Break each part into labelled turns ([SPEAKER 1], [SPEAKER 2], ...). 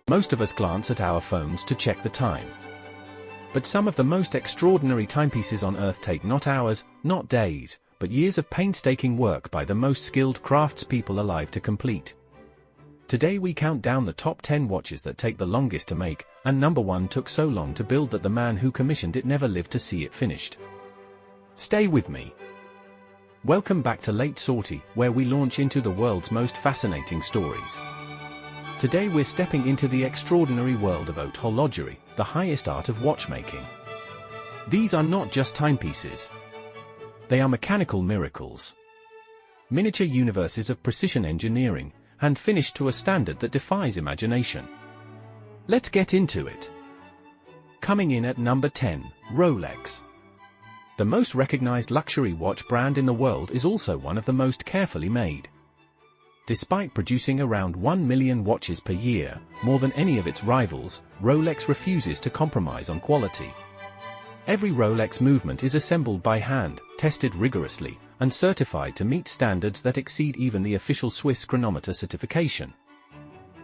[SPEAKER 1] Most of us glance at our phones to check the time. But some of the most extraordinary timepieces on Earth take not hours, not days, but years of painstaking work by the most skilled craftspeople alive to complete. Today we count down the top 10 watches that take the longest to make, and number 1 took so long to build that the man who commissioned it never lived to see it finished. Stay with me. Welcome back to Late Sortie, where we launch into the world's most fascinating stories. Today we're stepping into the extraordinary world of haute horlogerie, the highest art of watchmaking. These are not just timepieces. They are mechanical miracles. Miniature universes of precision engineering, hand finished to a standard that defies imagination. Let's get into it. Coming in at number 10, Rolex. The most recognized luxury watch brand in the world is also one of the most carefully made. Despite producing around 1 million watches per year, more than any of its rivals, Rolex refuses to compromise on quality. Every Rolex movement is assembled by hand, tested rigorously, and certified to meet standards that exceed even the official Swiss chronometer certification.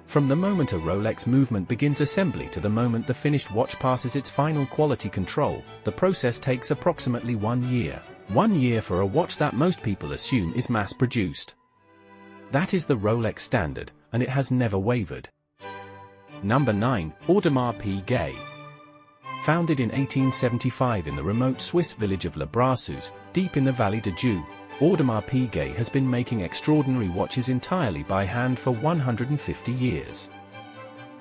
[SPEAKER 1] From the moment a Rolex movement begins assembly to the moment the finished watch passes its final quality control, the process takes approximately 1 year. 1 year for a watch that most people assume is mass-produced. That is the Rolex standard, and it has never wavered. Number 9, Audemars Piguet. Founded in 1875 in the remote Swiss village of Les Brassus, deep in the Vallée de Joux, Audemars Piguet has been making extraordinary watches entirely by hand for 150 years.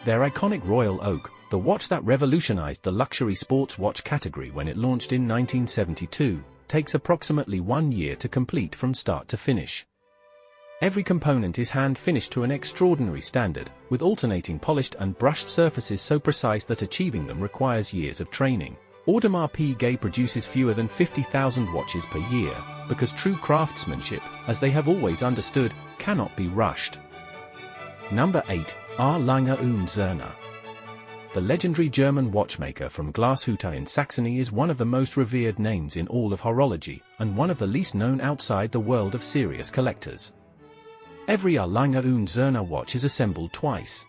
[SPEAKER 1] Their iconic Royal Oak, the watch that revolutionized the luxury sports watch category when it launched in 1972, takes approximately 1 year to complete from start to finish. Every component is hand-finished to an extraordinary standard, with alternating polished and brushed surfaces so precise that achieving them requires years of training. Audemars Piguet produces fewer than 50,000 watches per year, because true craftsmanship, as they have always understood, cannot be rushed. Number 8, A. Lange und Söhne. The legendary German watchmaker from Glashütte in Saxony is one of the most revered names in all of horology, and one of the least known outside the world of serious collectors. Every A. Lange und Söhne watch is assembled twice.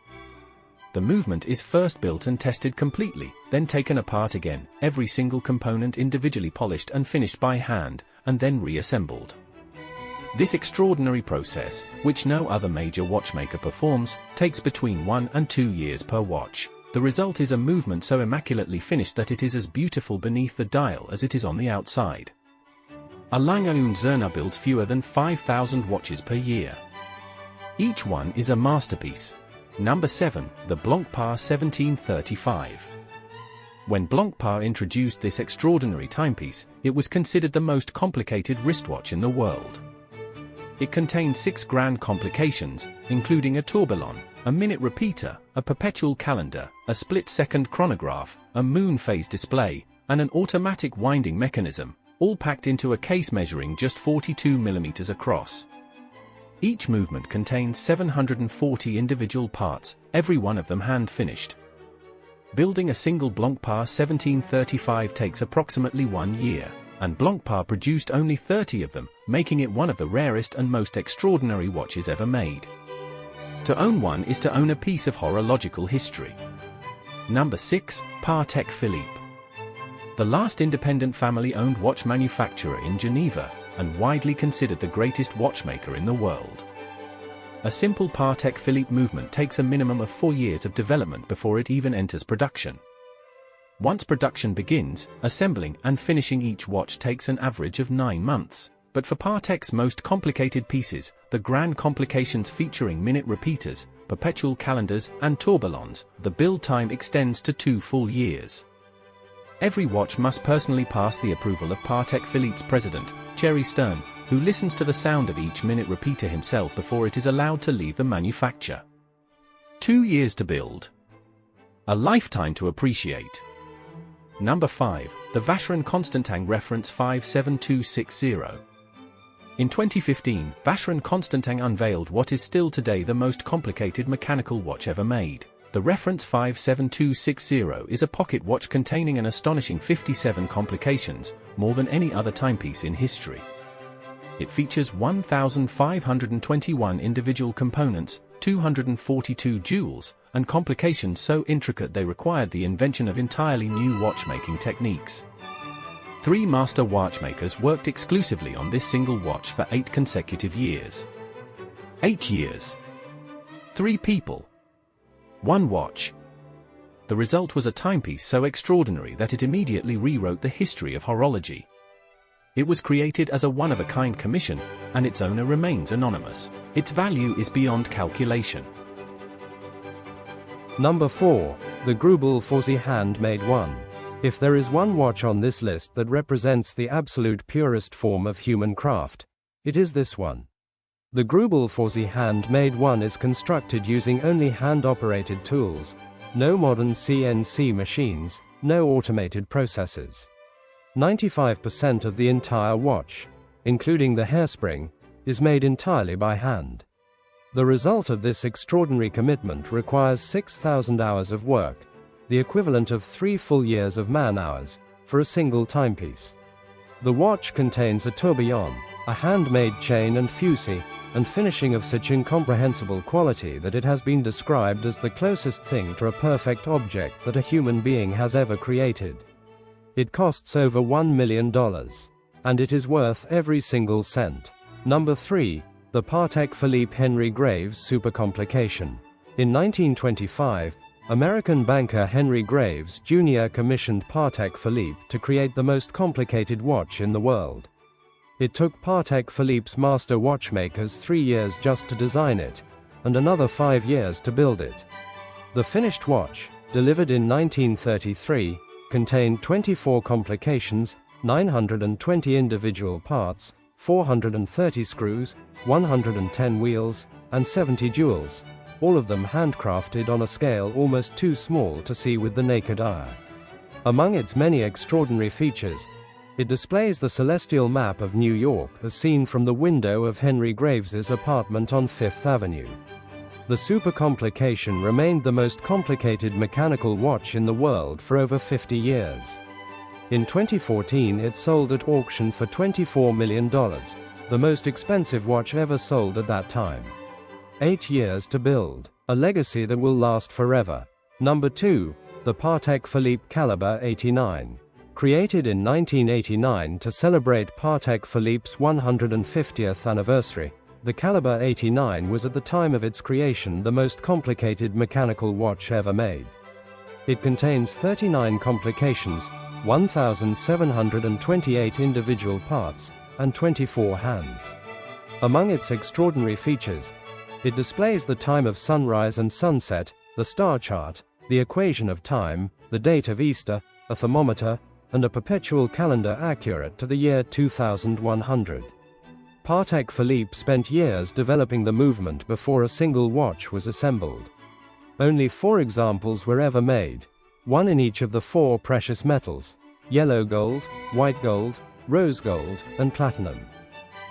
[SPEAKER 1] The movement is first built and tested completely, then taken apart again, every single component individually polished and finished by hand, and then reassembled. This extraordinary process, which no other major watchmaker performs, takes between 1 and 2 years per watch. The result is a movement so immaculately finished that it is as beautiful beneath the dial as it is on the outside. A. Lange und Söhne builds fewer than 5,000 watches per year. Each one is a masterpiece. Number 7, the Blancpain 1735. When Blancpain introduced this extraordinary timepiece, it was considered the most complicated wristwatch in the world. It contained 6 grand complications, including a tourbillon, a minute repeater, a perpetual calendar, a split-second chronograph, a moon phase display, and an automatic winding mechanism, all packed into a case measuring just 42 mm across. Each movement contains 740 individual parts, every one of them hand-finished. Building a single Blancpain 1735 takes approximately 1 year, and Blancpain produced only 30 of them, making it one of the rarest and most extraordinary watches ever made. To own one is to own a piece of horological history. Number 6, Patek Philippe. The last independent family-owned watch manufacturer in Geneva, and widely considered the greatest watchmaker in the world. A simple Patek Philippe movement takes a minimum of 4 years of development before it even enters production. Once production begins, assembling and finishing each watch takes an average of 9 months. But for Patek's most complicated pieces, the grand complications featuring minute repeaters, perpetual calendars, and tourbillons, the build time extends to 2 full years. Every watch must personally pass the approval of Patek Philippe's president, Thierry Stern, who listens to the sound of each minute repeater himself before it is allowed to leave the manufacture. 2 years to build. A lifetime to appreciate. Number 5, the Vacheron Constantin Reference 57260. In 2015, Vacheron Constantin unveiled what is still today the most complicated mechanical watch ever made. The Reference 57260 is a pocket watch containing an astonishing 57 complications, more than any other timepiece in history. It features 1,521 individual components, 242 jewels, and complications so intricate they required the invention of entirely new watchmaking techniques. 3 master watchmakers worked exclusively on this single watch for 8 consecutive years. 8 years. 3 people. 1 watch. The result was a timepiece so extraordinary that it immediately rewrote the history of horology. It was created as a one-of-a-kind commission, and its owner remains anonymous. Its value is beyond calculation.
[SPEAKER 2] Number 4. The Greubel Forsey Handmade One. If there is one watch on this list that represents the absolute purest form of human craft, it is this one. The Greubel Forsey Handmade One is constructed using only hand-operated tools, no modern CNC machines, no automated processes. 95% of the entire watch, including the hairspring, is made entirely by hand. The result of this extraordinary commitment requires 6,000 hours of work, the equivalent of 3 full years of man-hours, for a single timepiece. The watch contains a tourbillon, a handmade chain and fusee, and finishing of such incomprehensible quality that it has been described as the closest thing to a perfect object that a human being has ever created. It costs over $1 million. And it is worth every single cent. Number 3. The Patek Philippe Henry Graves Supercomplication. In 1925, American banker Henry Graves Jr. commissioned Patek Philippe to create the most complicated watch in the world. It took Patek Philippe's master watchmakers 3 years just to design it, and another 5 years to build it. The finished watch, delivered in 1933, contained 24 complications, 920 individual parts, 430 screws, 110 wheels, and 70 jewels, all of them handcrafted on a scale almost too small to see with the naked eye. Among its many extraordinary features, it displays the celestial map of New York as seen from the window of Henry Graves's apartment on Fifth Avenue. The Supercomplication remained the most complicated mechanical watch in the world for over 50 years. In 2014 it sold at auction for $24 million, the most expensive watch ever sold at that time. 8 years to build, a legacy that will last forever. Number 2. The Patek Philippe Calibre 89. Created in 1989 to celebrate Patek Philippe's 150th anniversary, the Calibre 89 was at the time of its creation the most complicated mechanical watch ever made. It contains 39 complications, 1,728 individual parts, and 24 hands. Among its extraordinary features, it displays the time of sunrise and sunset, the star chart, the equation of time, the date of Easter, a thermometer, and a perpetual calendar accurate to the year 2100. Patek Philippe spent years developing the movement before a single watch was assembled. Only 4 examples were ever made, one in each of the 4 precious metals: yellow gold, white gold, rose gold, and platinum.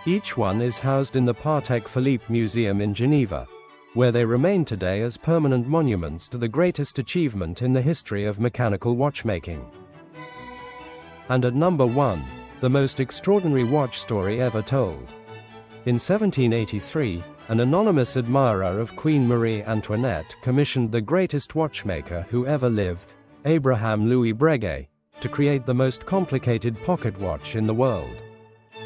[SPEAKER 2] Each one is housed in the Patek Philippe Museum in Geneva, where they remain today as permanent monuments to the greatest achievement in the history of mechanical watchmaking. And at number 1, the most extraordinary watch story ever told. In 1783, an anonymous admirer of Queen Marie Antoinette commissioned the greatest watchmaker who ever lived, Abraham Louis Breguet, to create the most complicated pocket watch in the world.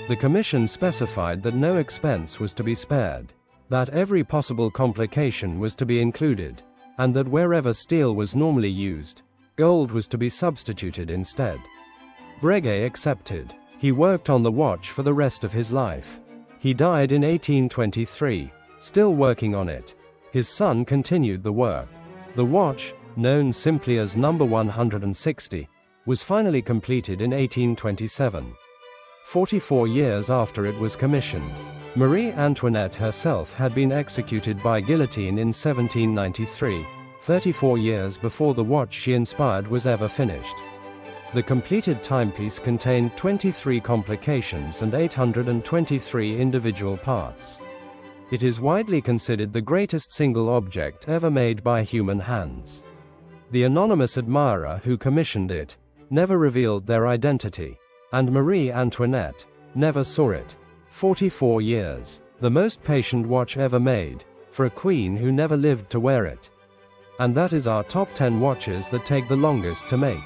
[SPEAKER 2] The commission specified that no expense was to be spared, that every possible complication was to be included, and that wherever steel was normally used, gold was to be substituted instead. Breguet accepted. He worked on the watch for the rest of his life. He died in 1823, still working on it. His son continued the work. The watch, known simply as number 160, was finally completed in 1827. 44 years after it was commissioned, Marie Antoinette herself had been executed by guillotine in 1793, 34 years before the watch she inspired was ever finished. The completed timepiece contained 23 complications and 823 individual parts. It is widely considered the greatest single object ever made by human hands. The anonymous admirer who commissioned it never revealed their identity, and Marie Antoinette never saw it. 44 years, the most patient watch ever made, for a queen who never lived to wear it. And that is our top 10 watches that take the longest to make.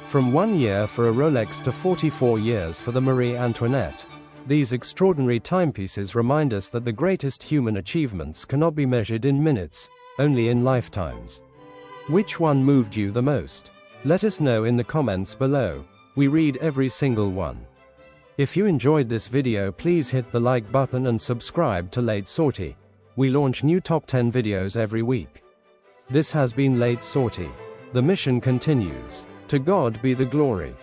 [SPEAKER 2] From 1 year for a Rolex to 44 years for the Marie Antoinette. These extraordinary timepieces remind us that the greatest human achievements cannot be measured in minutes, only in lifetimes. Which one moved you the most? Let us know in the comments below. We read every single one. If you enjoyed this video, please hit the like button and subscribe to Late Sortie. We launch new top 10 videos every week. This has been Late Sortie. The mission continues. To God be the glory.